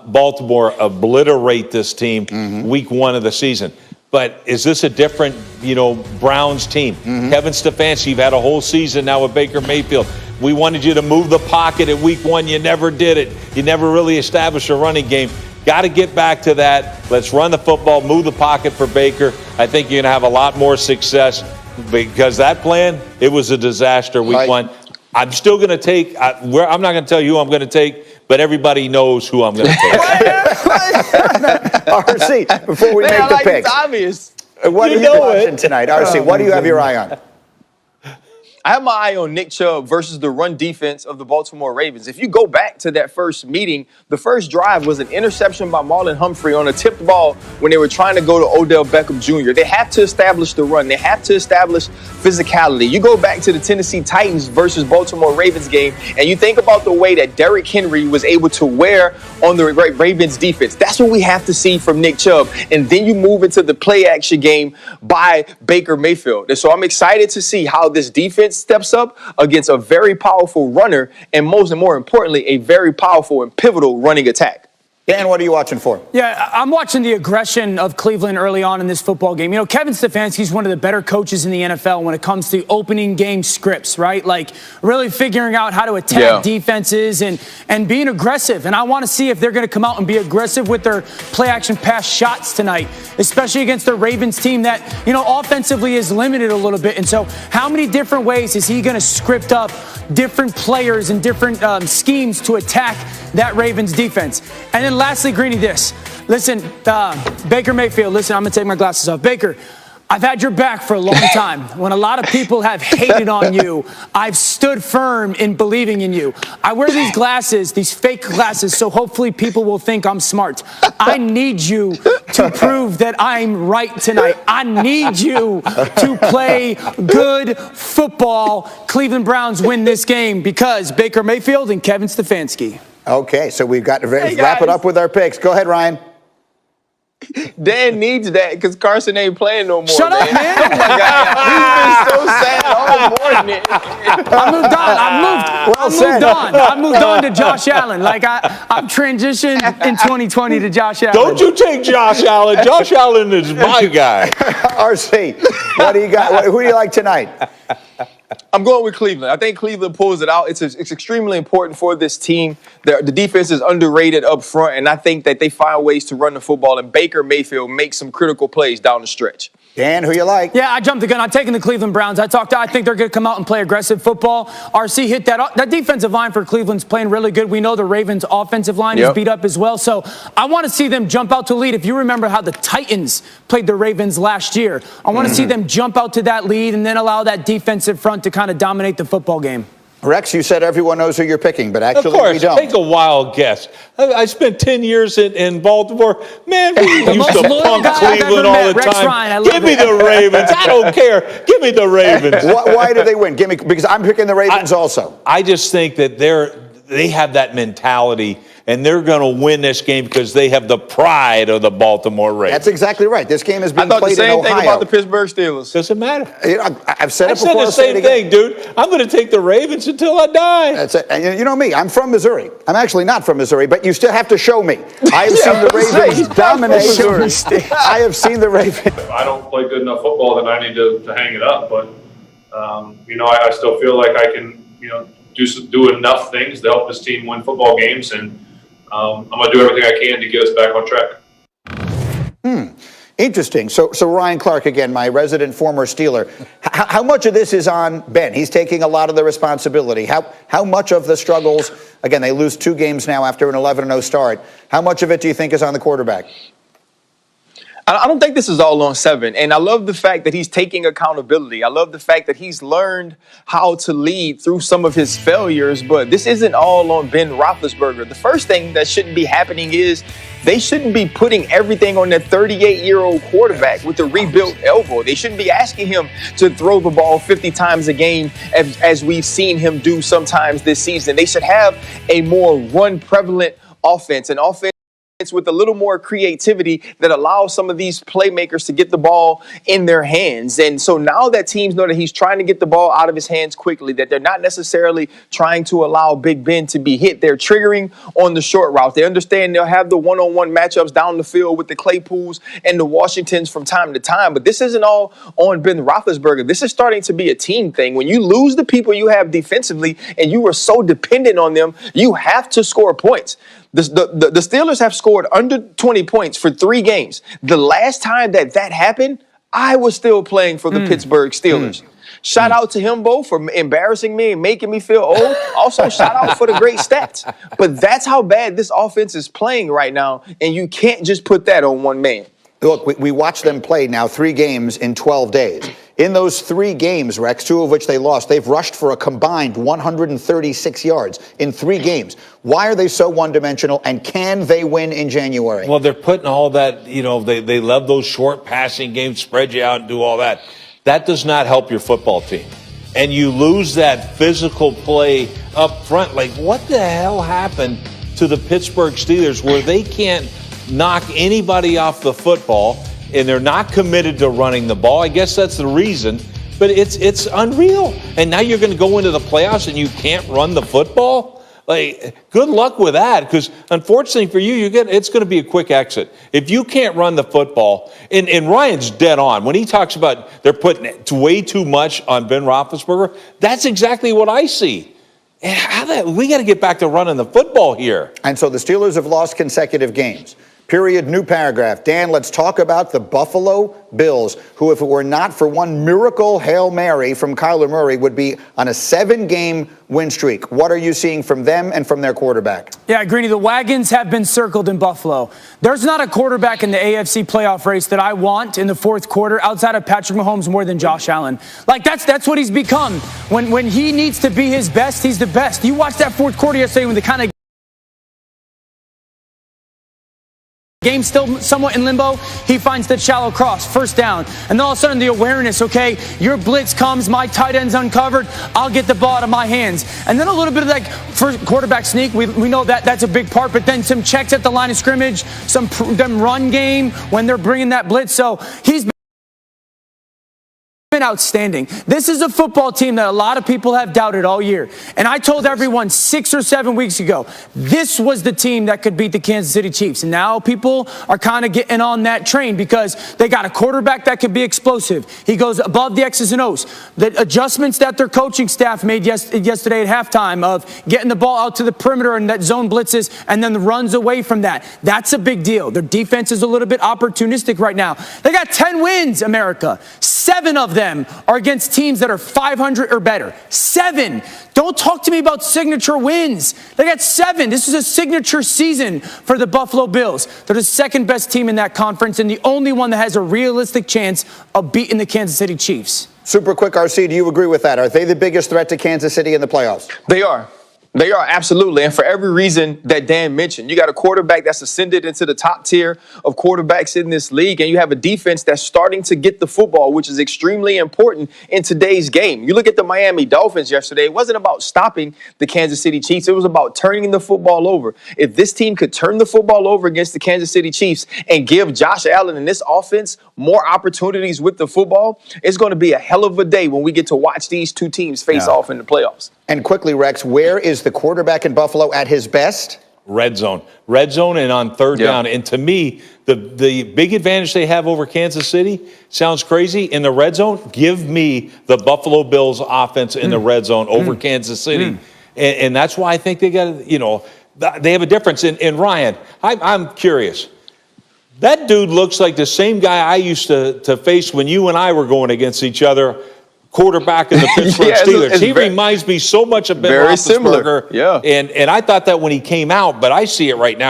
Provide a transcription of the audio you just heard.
Baltimore obliterate this team week one of the season. But is this a different, Browns team? Kevin Stefanski, you've had a whole season now with Baker Mayfield. We wanted you to move the pocket at week one. You never did it. You never really established a running game. Got to get back to that. Let's run the football, move the pocket for Baker. I think you're going to have a lot more success because that plan, it was a disaster week one. I'm still going to take, I'm not going to tell you who I'm going to take, but everybody knows who I'm going to take. RC, before we make the pick. It's obvious. What are you watching tonight? RC, what do you have your eye on? I have my eye on Nick Chubb versus the run defense of the Baltimore Ravens. If you go back to that first meeting, the first drive was an interception by Marlon Humphrey on a tipped ball when they were trying to go to Odell Beckham Jr. They have to establish the run. They have to establish physicality. You go back to the Tennessee Titans versus Baltimore Ravens game, and you think about the way that Derrick Henry was able to wear on the Ravens defense. That's what we have to see from Nick Chubb. And then you move into the play action game by Baker Mayfield. And so I'm excited to see how this defense steps up against a very powerful runner and more importantly, a very powerful and pivotal running attack. Dan, what are you watching for? Yeah, I'm watching the aggression of Cleveland early on in this football game. Kevin Stefanski's one of the better coaches in the NFL when it comes to opening game scripts, right? Like really figuring out how to attack defenses and being aggressive. And I want to see if they're going to come out and be aggressive with their play action pass shots tonight, especially against the Ravens team that, offensively is limited a little bit. And so how many different ways is he going to script up different players and different schemes to attack that Ravens defense? And then lastly, Greeny, this. Listen, Baker Mayfield, listen, I'm going to take my glasses off. Baker, I've had your back for a long time. When a lot of people have hated on you, I've stood firm in believing in you. I wear these glasses, these fake glasses, so hopefully people will think I'm smart. I need you to prove that I'm right tonight. I need you to play good football. Cleveland Browns win this game because Baker Mayfield and Kevin Stefanski. Okay, so we've got to wrap it up with our picks. Go ahead, Ryan. Dan needs that because Carson ain't playing no more. Shut up, man. Oh, my God. He's been so sad all morning. I moved on. I moved on to Josh Allen. Like, I've transitioned in 2020 to Josh Allen. Don't you take Josh Allen. Josh Allen is my guy. RC, what do you got? Who do you like tonight? I'm going with Cleveland. I think Cleveland pulls it out. It's extremely important for this team. The defense is underrated up front, and I think that they find ways to run the football, and Baker Mayfield makes some critical plays down the stretch. Dan, who you like? Yeah, I jumped the gun. I'm taking the Cleveland Browns. I think they're going to come out and play aggressive football. RC hit that. That defensive line for Cleveland's playing really good. We know the Ravens' offensive line is beat up as well. So I want to see them jump out to lead. If you remember how the Titans played the Ravens last year, I want to see them jump out to that lead and then allow that defensive front to kind of dominate the football game. Rex, you said everyone knows who you're picking, but actually of course, we don't. Take a wild guess. I spent 10 years in Baltimore. Man, we used to punk Cleveland all the Rex time. Ryan, Give me the Ravens. I don't care. Give me the Ravens. Why do they win? Give me, because I'm picking the Ravens also. I just think that they have that mentality, and they're going to win this game because they have the pride of the Baltimore Ravens. That's exactly right. This game has been played in Ohio. I thought the same thing about the Pittsburgh Steelers. Doesn't matter. I've said it before. I said the same thing, dude. I'm going to take the Ravens until I die. That's it. And you know me. I'm from Missouri. I'm actually not from Missouri, but you still have to show me. I have seen the Ravens dominate. I have seen the Ravens. If I don't play good enough football, then I need to hang it up. But, I still feel like I can, do enough things to help this team win football games, and I'm going to do everything I can to get us back on track. Interesting. So Ryan Clark, again, my resident former Steeler. How much of this is on Ben? He's taking a lot of the responsibility. How much of the struggles, again, they lose 2 games now after an 11-0 start. How much of it do you think is on the quarterback? I don't think this is all on Seven. And I love the fact that he's taking accountability. I love the fact that he's learned how to lead through some of his failures. But this isn't all on Ben Roethlisberger. The first thing that shouldn't be happening is they shouldn't be putting everything on that 38-year-old quarterback with a rebuilt elbow. They shouldn't be asking him to throw the ball 50 times a game as we've seen him do sometimes this season. They should have a more run-prevalent offense, an offense with a little more creativity that allows some of these playmakers to get the ball in their hands. And so now that teams know that he's trying to get the ball out of his hands quickly, that they're not necessarily trying to allow Big Ben to be hit. They're triggering on the short route. They understand they'll have the one-on-one matchups down the field with the Claypools and the Washingtons from time to time. But this isn't all on Ben Roethlisberger. This is starting to be a team thing. When you lose the people you have defensively and you are so dependent on them, you have to score points. The Steelers have scored under 20 points for 3 games. The last time that happened, I was still playing for the Pittsburgh Steelers. Shout out to him, Bo, for embarrassing me and making me feel old. Also, shout out for the great stats. But that's how bad this offense is playing right now, and you can't just put that on one man. Look, we watched them play now 3 games in 12 days. In those 3 games, Rex, 2 of which they lost, they've rushed for a combined 136 yards in 3 games. Why are they so one-dimensional, and can they win in January? Well, they're putting all that, they love those short passing games, spread you out and do all that. That does not help your football team. And you lose that physical play up front. Like, what the hell happened to the Pittsburgh Steelers where they can't knock anybody off the football, and they're not committed to running the ball? I guess that's the reason, but it's unreal. And now you're going to go into the playoffs and you can't run the football? Like, good luck with that, because unfortunately for you, it's going to be a quick exit. If you can't run the football, and Ryan's dead on. When he talks about they're putting way too much on Ben Roethlisberger, that's exactly what I see. We got to get back to running the football here. And so the Steelers have lost consecutive games. Period, new paragraph. Dan, let's talk about the Buffalo Bills, who, if it were not for one miracle Hail Mary from Kyler Murray, would be on a 7-game win streak. What are you seeing from them and from their quarterback? Yeah, Greeny, the wagons have been circled in Buffalo. There's not a quarterback in the AFC playoff race that I want in the fourth quarter outside of Patrick Mahomes more than Josh Allen. Like, that's what he's become. When he needs to be his best, he's the best. You watched that fourth quarter yesterday when the kind of game still somewhat in limbo, he finds the shallow cross, first down. And then all of a sudden the awareness, okay, your blitz comes, my tight end's uncovered, I'll get the ball out of my hands. And then a little bit of like first quarterback sneak, we know that's a big part, but then some checks at the line of scrimmage, them run game when they're bringing that blitz. So he's been outstanding. This is a football team that a lot of people have doubted all year. And I told everyone 6 or 7 weeks ago, this was the team that could beat the Kansas City Chiefs. And now people are kind of getting on that train because they got a quarterback that could be explosive. He goes above the X's and O's. The adjustments that their coaching staff made yesterday at halftime of getting the ball out to the perimeter and that zone blitzes and then the runs away from that. That's a big deal. Their defense is a little bit opportunistic right now. They got 10 wins, America. 7 of them are against teams that are 500 or better. 7. Don't talk to me about signature wins. They got 7. This is a signature season for the Buffalo Bills. They're the second best team in that conference and the only one that has a realistic chance of beating the Kansas City Chiefs. Super quick, RC, do you agree with that? Are they the biggest threat to Kansas City in the playoffs? They are. They are, absolutely. And for every reason that Dan mentioned, you got a quarterback that's ascended into the top tier of quarterbacks in this league, and you have a defense that's starting to get the football, which is extremely important in today's game. You look at the Miami Dolphins yesterday, it wasn't about stopping the Kansas City Chiefs. It was about turning the football over. If this team could turn the football over against the Kansas City Chiefs and give Josh Allen and this offense more opportunities with the football, it's going to be a hell of a day when we get to watch these two teams face off in the playoffs. And quickly, Rex, where is the quarterback in Buffalo at his best? Red zone and on third down. And to me, the big advantage they have over Kansas City sounds crazy. In the red zone, give me the Buffalo Bills offense in the red zone over Kansas City. And that's why I think they got, they have a difference. And Ryan, I'm curious. That dude looks like the same guy I used to face when you and I were going against each other, quarterback of the Pittsburgh Steelers. He reminds me so much of Ben Roethlisberger. Similar. Yeah. And I thought that when he came out, but I see it right now.